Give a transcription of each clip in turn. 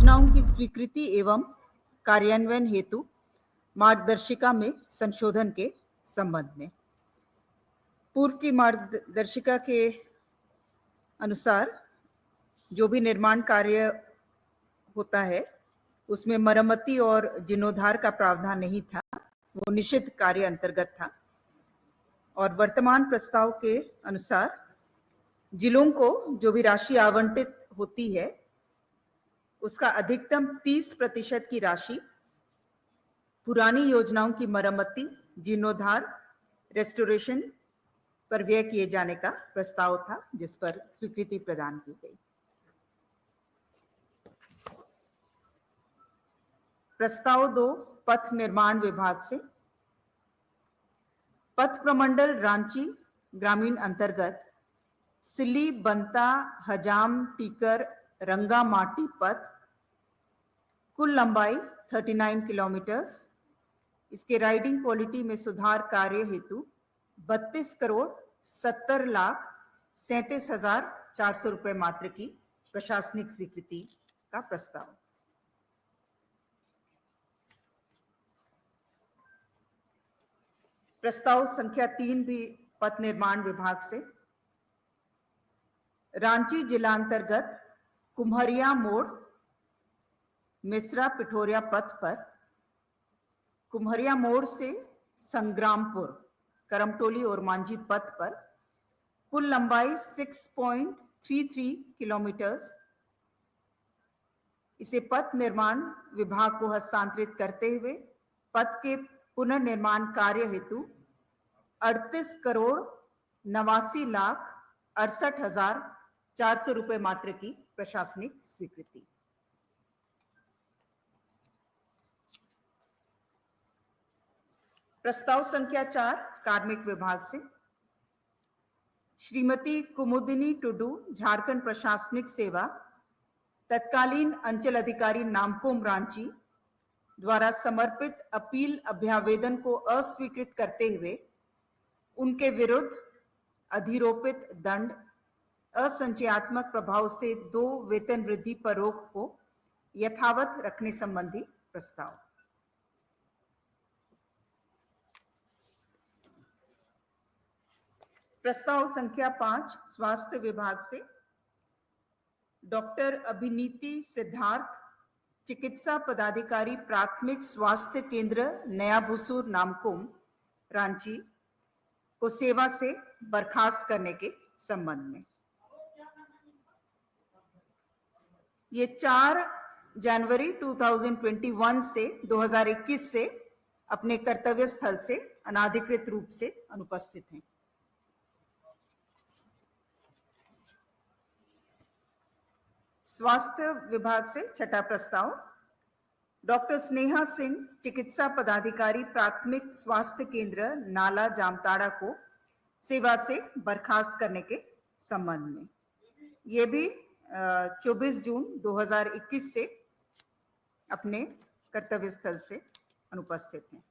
योजनाओं की स्वीकृति एवं कार्यान्वयन हेतु मार्गदर्शिका में संशोधन के संबंध में। पूर्व की मार्गदर्शिका के अनुसार जो भी निर्माण कार्य होता है उसमें मरम्मती और जीर्णोद्धार का प्रावधान नहीं था, वो निषिद्ध कार्य अंतर्गत था। और वर्तमान प्रस्ताव के अनुसार जिलों को जो भी राशि आवंटित होती है उसका अधिकतम 30% की राशि पुरानी योजनाओं की मरम्मती, जीर्णोद्धार, रेस्टोरेशन पर व्यय किए जाने का प्रस्ताव था, जिस पर स्वीकृति प्रदान की गई। प्रस्ताव 2 पथ निर्माण विभाग से। पथ प्रमंडल रांची ग्रामीण अंतर्गत सिल्ली बंता हजाम टीकर रंगा माटी पथ कुल लंबाई 39 किलोमीटर। इसके राइडिंग क्वालिटी में सुधार कार्य हेतु 32,70,37,400 रुपए मात्र की प्रशासनिक स्वीकृति का प्रस्ताव। प्रस्ताव संख्या 3 भी पथ निर्माण विभाग से। रांची जिला अंतर्गत कुम्हरिया मोड़ मिश्रा पिठोरिया पथ पर कुम्हरिया मोड़ से संग्रामपुर करमटोली और मांझी पथ पर कुल लंबाई 6.33 किलोमीटर। इसे पथ निर्माण विभाग को हस्तांतरित करते हुए पथ के पुनर्निर्माण कार्य हेतु 38,89,68,400 रुपए मात्र की प्रशासनिक स्वीकृति। प्रस्ताव संख्या 4 कार्मिक विभाग से। श्रीमती कुमुदिनी टुडू, झारखंड प्रशासनिक सेवा, तत्कालीन अंचल अधिकारी नामकोम रांची द्वारा समर्पित अपील अभ्यावेदन को अस्वीकृत करते हुए उनके विरुद्ध अधिरोपित दंड असंचयात्मक प्रभाव से 2 वेतन वृद्धि पर रोक को यथावत रखने संबंधी प्रस्ताव। प्रस्ताव संख्या 5 स्वास्थ्य विभाग से। डॉक्टर अभिनीति सिद्धार्थ, चिकित्सा पदाधिकारी, प्राथमिक स्वास्थ्य केंद्र नया भूसूर नामकुम रांची को सेवा से बर्खास्त करने के संबंध में। ये 4 जनवरी 2021 से 2021 से अपने कर्तव्य स्थल से अनाधिकृत रूप से अनुपस्थित हैं। स्वास्थ्य विभाग से छठा प्रस्ताव। डॉक्टर स्नेहा सिंह, चिकित्सा पदाधिकारी, प्राथमिक स्वास्थ्य केंद्र नाला जामताड़ा को सेवा से बर्खास्त करने के संबंध में। ये भी 24 जून 2021 से अपने कर्तव्य स्थल से अनुपस्थित हैं।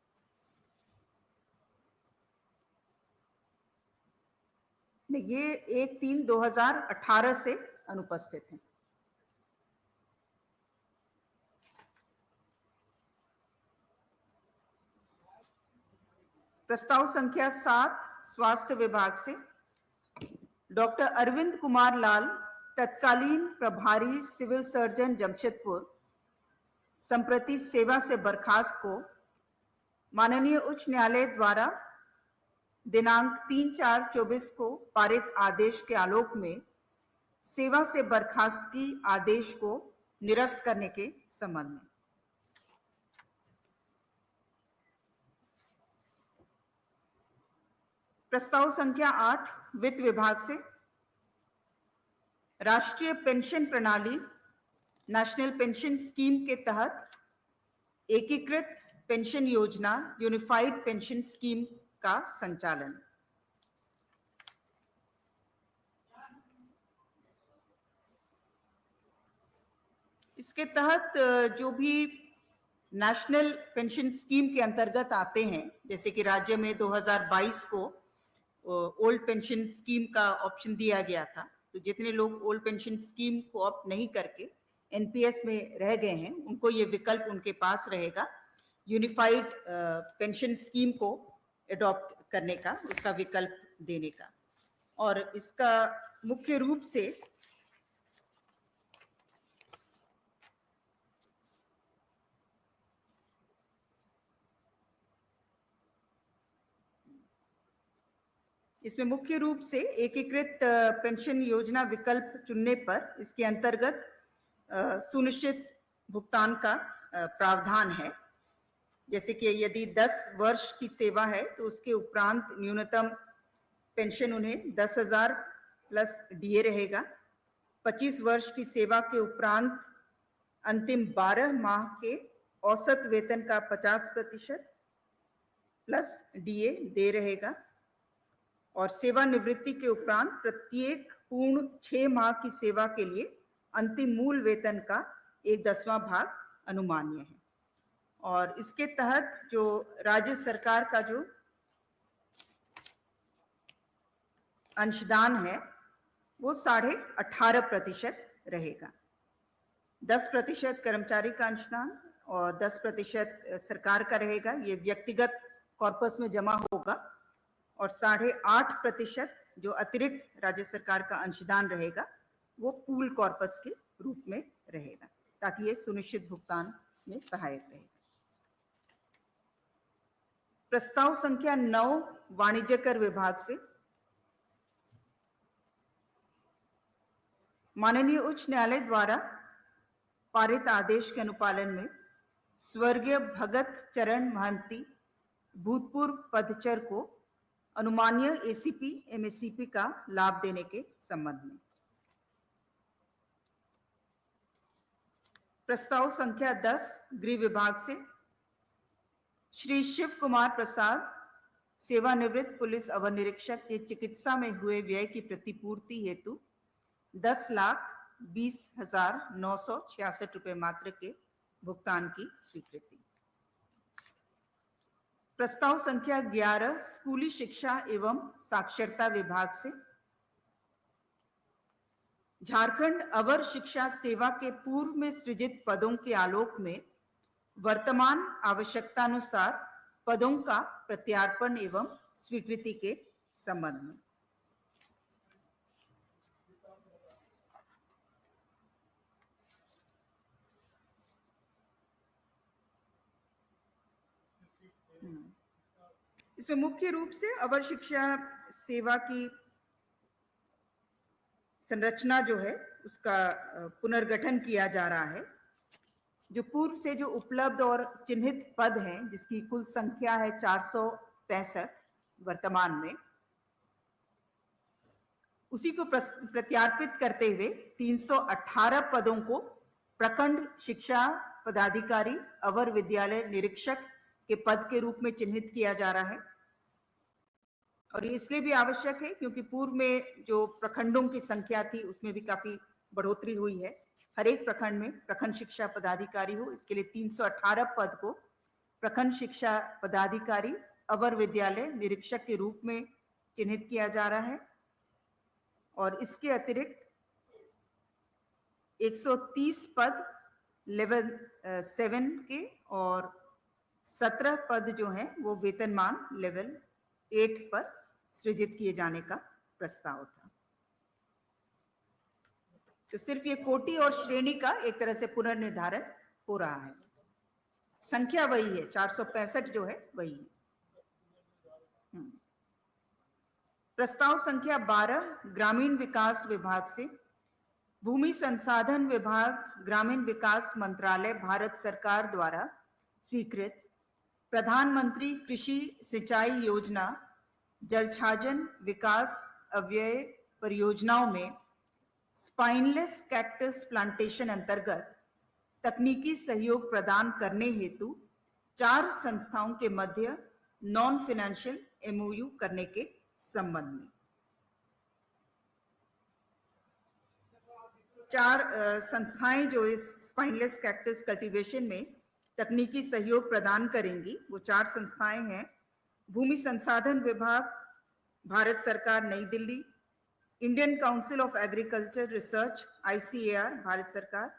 ये 1/3/2018 से अनुपस्थित हैं। प्रस्ताव संख्या 7 स्वास्थ्य विभाग से। डॉक्टर अरविंद कुमार लाल, तत्कालीन प्रभारी सिविल सर्जन जमशेदपुर, संप्रति सेवा से बर्खास्त को माननीय उच्च न्यायालय द्वारा दिनांक 3/4/24 को पारित आदेश के आलोक में सेवा से बर्खास्तगी आदेश को निरस्त करने के संबंध में। प्रस्ताव संख्या 8 वित्त विभाग से। राष्ट्रीय पेंशन प्रणाली नेशनल पेंशन स्कीम के तहत एकीकृत पेंशन योजना यूनिफाइड पेंशन स्कीम का संचालन। इसके तहत जो भी नेशनल पेंशन स्कीम के अंतर्गत आते हैं, जैसे कि राज्य में 2022 को ओल्ड पेंशन स्कीम का ऑप्शन दिया गया था, तो जितने लोग ओल्ड पेंशन स्कीम को ऑप्ट नहीं करके एनपीएस में रह गए हैं उनको ये विकल्प उनके पास रहेगा यूनिफाइड पेंशन स्कीम को अडॉप्ट करने का, उसका विकल्प देने का। और इसका मुख्य रूप से एकीकृत पेंशन योजना विकल्प चुनने पर इसके अंतर्गत सुनिश्चित भुगतान का प्रावधान है। जैसे कि यदि 10 वर्ष की सेवा है तो उसके उपरांत न्यूनतम पेंशन उन्हें 10,000 प्लस डीए रहेगा। 25 वर्ष की सेवा के उपरांत अंतिम 12 माह के औसत वेतन का 50% प्लस डीए दे रहेगा। और सेवानिवृत्ति के उपरांत प्रत्येक पूर्ण 6 माह की सेवा के लिए अंतिम मूल वेतन का 1/10वां भाग अनुमान्य है। और इसके तहत जो राज्य सरकार का जो अंशदान है वो 18.5% रहेगा। 10% कर्मचारी का अंशदान और 10% सरकार का रहेगा। ये व्यक्तिगत कॉर्पस में जमा होगा। और 8.5% जो अतिरिक्त राज्य सरकार का अंशदान रहेगा वो पूल कॉर्पस के रूप में रहेगा, ताकि ये सुनिश्चित भुगतान में सहायक रहेगा। प्रस्ताव संख्या 9 वाणिज्य कर विभाग से माननीय उच्च न्यायालय द्वारा पारित आदेश के अनुपालन में स्वर्गीय भगत चरण महंती भूतपूर्व पदचर को अनुमान्य एसीपी एमएससीपी का लाभ देने के संबंध में प्रस्ताव संख्या 10 गृह विभाग से श्री शिव कुमार प्रसाद सेवानिवृत्त पुलिस अवर निरीक्षक के चिकित्सा में हुए व्यय की प्रतिपूर्ति हेतु 10,20,966 रुपए मात्र के भुगतान की स्वीकृति। प्रस्ताव संख्या 11 स्कूली शिक्षा एवं साक्षरता विभाग से झारखंड अवर शिक्षा सेवा के पूर्व में सृजित पदों के आलोक में वर्तमान आवश्यकतानुसार पदों का प्रत्यार्पण एवं स्वीकृति के संबंध में इसमें मुख्य रूप से अवर शिक्षा सेवा की संरचना जो है उसका पुनर्गठन किया जा रहा है। जो पूर्व से जो उपलब्ध और चिन्हित पद हैं जिसकी कुल संख्या है 465 वर्तमान में, उसी को प्रत्यार्पित करते हुए 318 पदों को प्रखंड शिक्षा पदाधिकारी अवर विद्यालय निरीक्षक के पद के रूप में चिन्हित किया जा रहा है। और ये इसलिए भी आवश्यक है क्योंकि पूर्व में जो प्रखंडों की संख्या थी उसमें भी काफी बढ़ोतरी हुई है। हर एक प्रखंड में प्रखंड शिक्षा पदाधिकारी हो, इसके लिए 318 पद को प्रखंड शिक्षा पदाधिकारी अवर विद्यालय निरीक्षक के रूप में चिन्हित किया जा रहा है। और इसके अतिरिक्त 130 पद लेवल 7 के और 17 पद जो हैं वो वेतनमान लेवल 8 पर सृजित किए जाने का प्रस्ताव था। तो सिर्फ ये कोटि और श्रेणी का एक तरह से पुनर्निर्धारण हो रहा है। संख्या वही है, 465 जो है वही है। प्रस्ताव संख्या 12 ग्रामीण विकास विभाग से भूमि संसाधन विभाग ग्रामीण विकास मंत्रालय भारत सरकार द्वारा स्वीकृत प्रधानमंत्री कृषि सिंचाई योजना जलछाजन विकास अव्यय परियोजनाओं में स्पाइनलेस कैक्टस प्लांटेशन अंतर्गत तकनीकी सहयोग प्रदान करने हेतु 4 संस्थाओं के मध्य नॉन फाइनेंशियल एमओयू करने के संबंध में 4 संस्थाएं जो इस स्पाइनलेस कैक्टस कल्टीवेशन में तकनीकी सहयोग प्रदान करेंगी वो 4 संस्थाएं हैं। भूमि संसाधन विभाग भारत सरकार Nai Delhi, Indian council of agriculture research ICAR Bharat सरकार,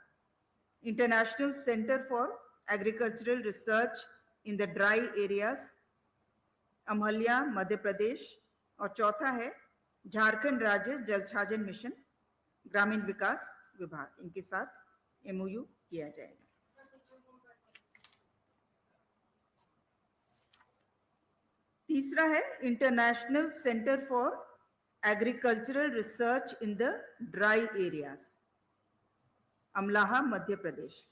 international centre for agricultural research in the dry areas, Amhalya Madhya Pradesh. और चौथा है झारखंड राज्य जल छाजन मिशन, ग्रामीण विकास विभाग, इनके साथ एमओयू किया जाएगा। तीसरा है international centre for agricultural research in the dry areas, Amlaha Madhya Pradesh.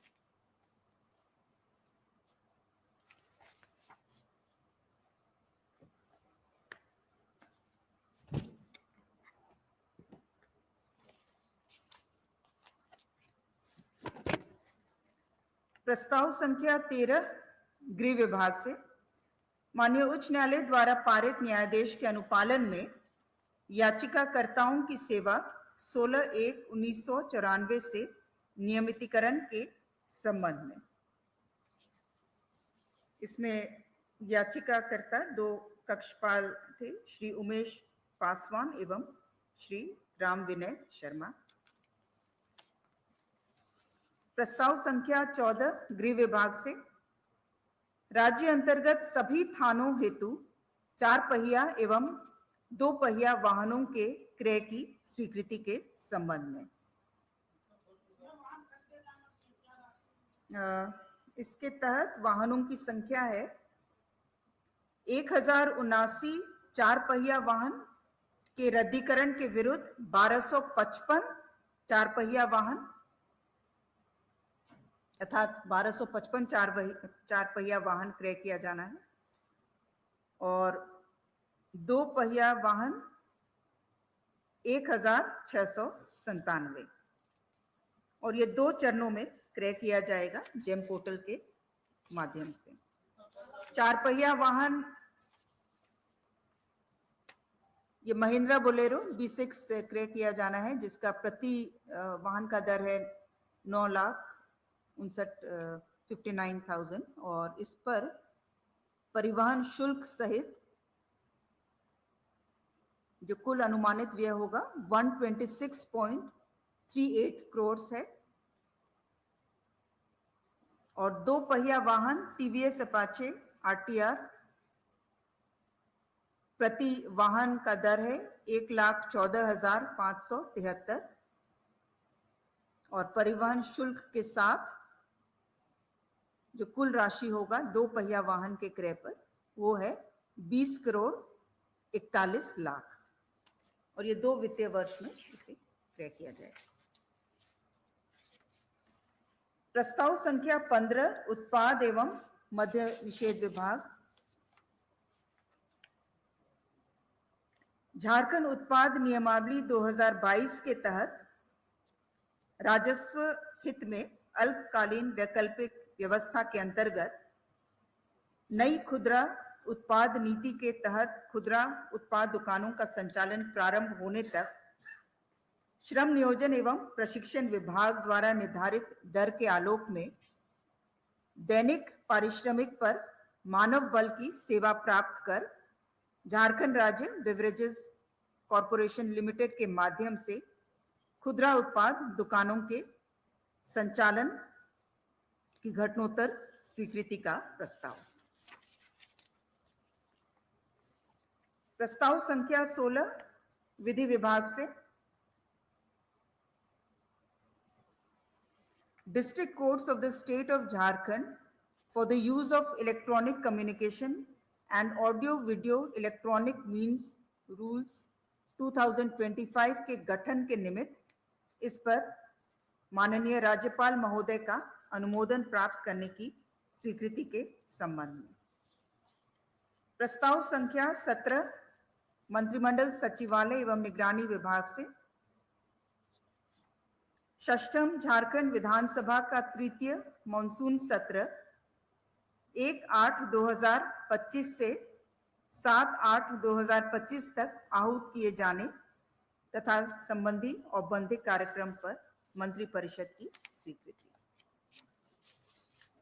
प्रस्ताव संख्या 13 गृह विभाग से माननीय उच्च न्यायालय द्वारा पारित न्यायादेश के अनुपालन में याचिकाकर्ताओं की सेवा 16/1/1994 से नियमितीकरण के संबंध में। इसमें याचिकाकर्ता 2 कक्षपाल थे, श्री उमेश पासवान एवं श्री राम विनय शर्मा। प्रस्ताव संख्या 14 गृह विभाग से राज्य अंतर्गत सभी थानों हेतु 4 पहिया एवं 2 पहिया वाहनों के क्रय की स्वीकृति के संबंध में। इसके तहत वाहनों की संख्या है 1079 4 पहिया वाहन के रद्दीकरण के विरुद्ध 1255 4 पहिया वाहन, अर्थात 1255 4 पहिया वाहन क्रय किया जाना है, और 2 पहिया वाहन 1697, और ये 2 चरणों में क्रय किया जाएगा जेम पोर्टल के माध्यम से। 4 पहिया वाहन ये महिंद्रा बोलेरो B6 से क्रय किया जाना है, जिसका प्रति वाहन का दर है 9,59,000, और इस पर परिवहन शुल्क सहित जो कुल अनुमानित व्यय होगा 126.38 करोड़ है। और 2 पहिया वाहन TVS अपाचे RTR, प्रति वाहन का दर है 1,14,573, और परिवहन शुल्क के साथ जो कुल राशि होगा 2 पहिया वाहन के क्रय पर वो है 20,41 लाख, और ये 2 वित्तीय वर्ष में इसे क्रय किया जाएगा। प्रस्ताव संख्या 15 उत्पाद एवं मद्य निषेध विभाग, झारखंड उत्पाद नियमावली 2022 के तहत राजस्व हित में अल्पकालीन वैकल्पिक व्यवस्था के अंतर्गत नई खुदरा उत्पाद नीति के तहत खुदरा उत्पाद दुकानों का संचालन प्रारंभ होने तक श्रम नियोजन एवं प्रशिक्षण विभाग द्वारा निर्धारित दर के आलोक में दैनिक पारिश्रमिक पर मानव बल की सेवा प्राप्त कर झारखंड राज्य बेवरेजेस कॉरपोरेशन लिमिटेड के माध्यम से खुदरा उत्पाद दुकानों के संचालन की घटनोत्तर स्वीकृति का प्रस्ताव। प्रस्ताव संख्या 16 विधि विभाग से District Courts of the State of Jharkhand for the use of electronic communication and audio-video electronic means rules 2025 के गठन के निमित्त इस पर माननीय राज्यपाल महोदय का अनुमोदन प्राप्त करने की स्वीकृति के संबंध में। प्रस्ताव संख्या 17 मंत्रिमंडल सचिवालय एवं निगरानी विभाग से षष्ठम झारखंड विधानसभा का तृतीय मॉनसून सत्र 1/8/2025 से 7/8/2025 तक आहूत किए जाने तथा संबंधी औपबंधिक कार्यक्रम पर मंत्रिपरिषद की स्वीकृति।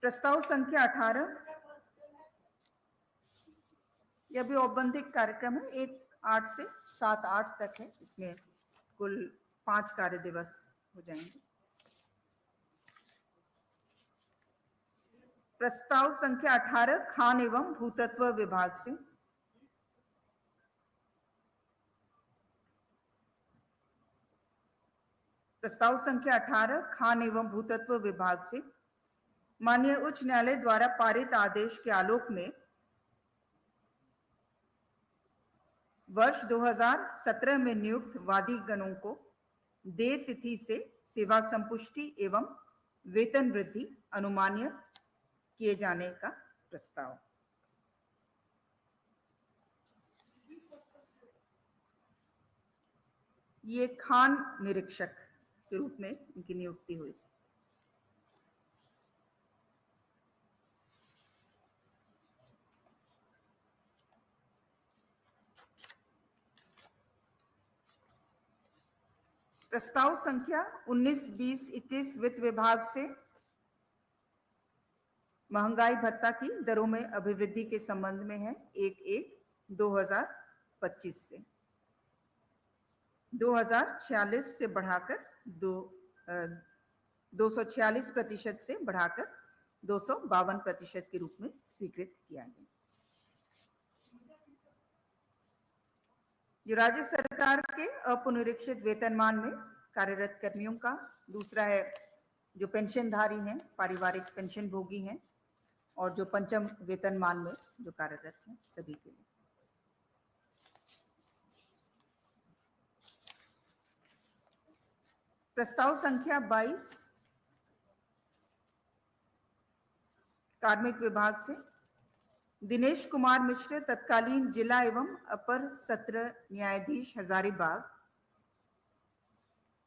प्रस्ताव संख्या 18 यह भी औपबंधिक कार्यक्रम है, 1/8 से 7/8 तक है, इसमें कुल 5 कार्य दिवस हो जाएंगे। प्रस्ताव संख्या 18 खान एवं भूतत्व विभाग से। प्रस्ताव संख्या 18 खान एवं भूतत्व विभाग से माननीय उच्च न्यायालय द्वारा पारित आदेश के आलोक में वर्ष 2017 में नियुक्त वादीगणों को देय तिथि से सेवा संपुष्टि एवं वेतन वृद्धि अनुमान्य किए जाने का प्रस्ताव। ये खान निरीक्षक के रूप में इनकी नियुक्ति हुई थी। प्रस्ताव संख्या 19, 20, 21 वित्त विभाग से महंगाई भत्ता की दरों में अभिवृद्धि के संबंध में है। 1/1/2025 से 2046 से बढ़ाकर 246% से बढ़ाकर 252% के रूप में स्वीकृत किया गया। जो राज्य सरकार के अपुनरीक्षित वेतनमान में कार्यरत कर्मियों का। दूसरा है जो पेंशनधारी हैं, पारिवारिक पेंशन भोगी हैं, और जो पंचम वेतनमान में जो कार्यरत हैं, सभी के लिए। प्रस्ताव संख्या 22 कार्मिक विभाग से दिनेश कुमार मिश्र, तत्कालीन जिला एवं अपर सत्र न्यायाधीश हजारीबाग,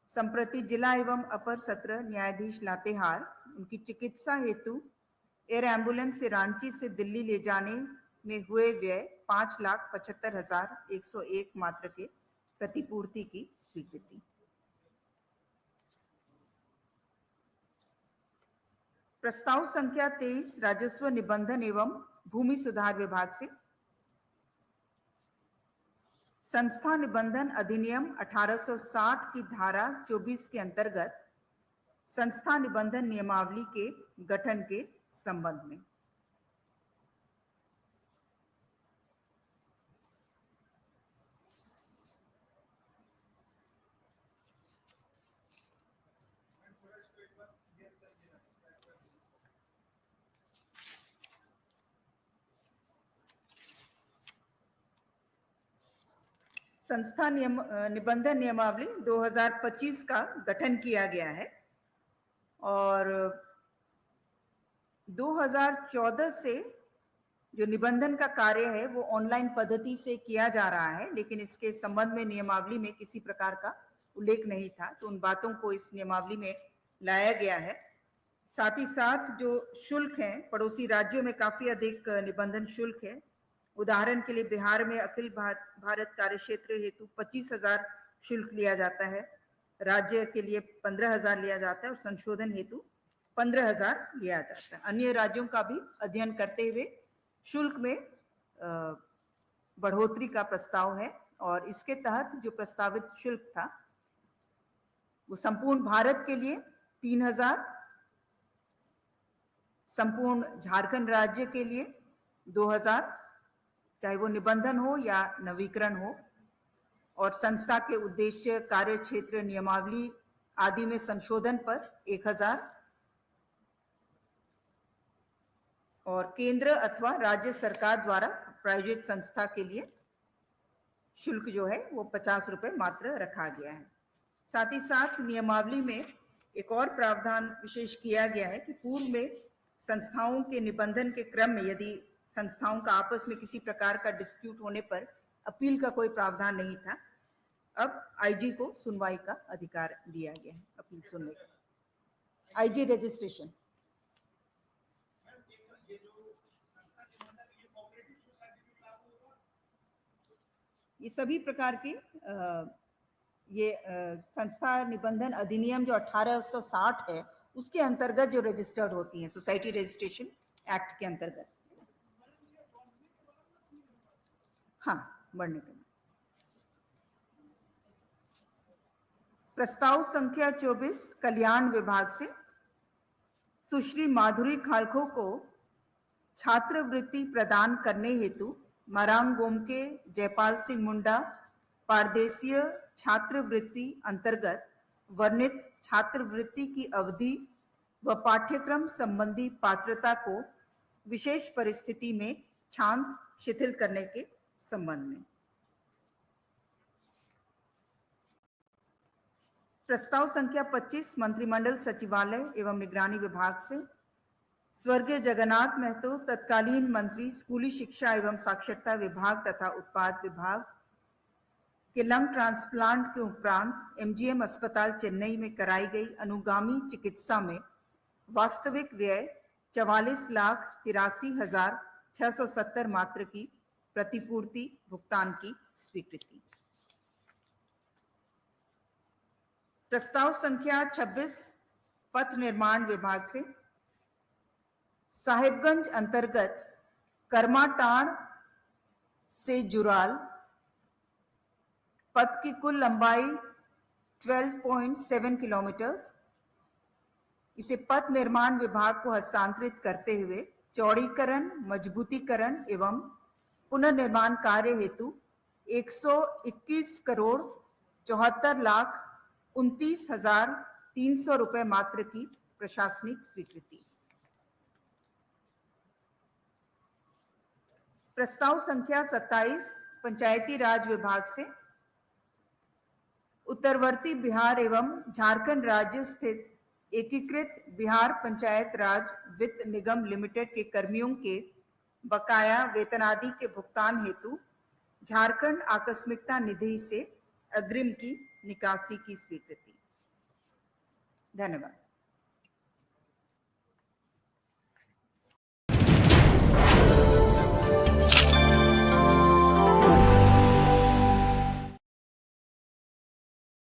संप्रति जिला एवं अपर सत्र न्यायाधीश लातेहार, उनकी चिकित्सा हेतु एयर एम्बुलेंस से रांची से दिल्ली ले जाने में हुए व्यय 5,75,101 मात्र के प्रतिपूर्ति की स्वीकृति। प्रस्ताव संख्या 23 राजस्व निबंधन एवं भूमि सुधार विभाग से संस्था निबंधन अधिनियम 1860 की धारा 24 के अंतर्गत संस्था निबंधन नियमावली के गठन के संबंध में। संस्था निबंधन नियमावली 2025 का गठन किया गया है और 2014 से जो निबंधन का कार्य है वो ऑनलाइन पद्धति से किया जा रहा है, लेकिन इसके संबंध में नियमावली में किसी प्रकार का उल्लेख नहीं था, तो उन बातों को इस नियमावली में लाया गया है। साथ ही साथ जो शुल्क हैं, पड़ोसी राज्यों में काफी अधिक निबंधन शुल्क है। उदाहरण के लिए बिहार में अखिल भारत कार्यक्षेत्र हेतु 25,000 शुल्क लिया जाता है, राज्य के लिए 15,000 लिया जाता है और संशोधन हेतु 15,000 लिया जाता है। अन्य राज्यों का भी अध्ययन करते हुए शुल्क में बढ़ोतरी का प्रस्ताव है और इसके तहत जो प्रस्तावित शुल्क था वो संपूर्ण भारत के लिए 3,000, संपूर्ण झारखंड राज्य के लिए 2,000, चाहे वो निबंधन हो या नवीकरण हो, और संस्था के उद्देश्य, कार्य क्षेत्र, नियमावली आदि में संशोधन पर 1,000 और केंद्र अथवा राज्य सरकार द्वारा प्रायोजित संस्था के लिए शुल्क जो है वो 50 रुपए मात्र रखा गया है। साथ ही साथ नियमावली में एक और प्रावधान विशेष किया गया है कि पूर्व में संस्थाओं के निबंधन के क्रम में यदि संस्थाओं का आपस में किसी प्रकार का डिस्प्यूट होने पर अपील का कोई प्रावधान नहीं था, अब आईजी को सुनवाई का अधिकार दिया गया है, अपील सुनने का। आईजी रजिस्ट्रेशन ये सभी प्रकार की ये संस्था निबंधन अधिनियम जो 1860 है उसके अंतर्गत जो रजिस्टर्ड होती हैं, सोसाइटी रजिस्ट्रेशन एक्ट के अंतर्गत। हाँ, बढ़ने के बाद प्रस्ताव संख्या 24 कल्याण विभाग से सुश्री माधुरी खालखो को छात्रवृत्ति प्रदान करने हेतु मरांगोम के जयपाल सिंह मुंडा पारदेशीय छात्रवृत्ति अंतर्गत वर्णित छात्रवृत्ति की अवधि व पाठ्यक्रम संबंधी पात्रता को विशेष परिस्थिति में क्षांत शिथिल करने के संबंध में प्रस्ताव संख्या 25 मंत्रिमंडल सचिवालय एवं निगरानी विभाग से स्वर्गीय जगन्नाथ महतो तत्कालीन मंत्री स्कूली शिक्षा एवं साक्षरता विभाग तथा उत्पाद विभाग के लंग ट्रांसप्लांट के उपरांत एमजीएम अस्पताल चेन्नई में कराई गई अनुगामी चिकित्सा में वास्तविक व्यय 44,83,670 मात्र की प्रतिपूर्ति भुगतान की स्वीकृति। प्रस्ताव संख्या 26 पथ निर्माण विभाग से साहिबगंज अंतर्गत कर्माटाण से जुराल पथ की कुल लंबाई 12.7 किलोमीटर, इसे पथ निर्माण विभाग को हस्तांतरित करते हुए चौड़ीकरण, मजबूतीकरण एवं पुनर्निर्माण कार्य हेतु 121 करोड़ 74,29,300 रुपए मात्र की प्रशासनिक स्वीकृति। प्रस्ताव संख्या 27 पंचायती राज विभाग से उत्तरवर्ती बिहार एवं झारखंड राज्य स्थित एकीकृत बिहार पंचायत राज वित्त निगम लिमिटेड के कर्मियों के बकाया वेतनादि के भुगतान हेतु झारखंड आकस्मिकता निधि से अग्रिम की निकासी की स्वीकृति। धन्यवाद।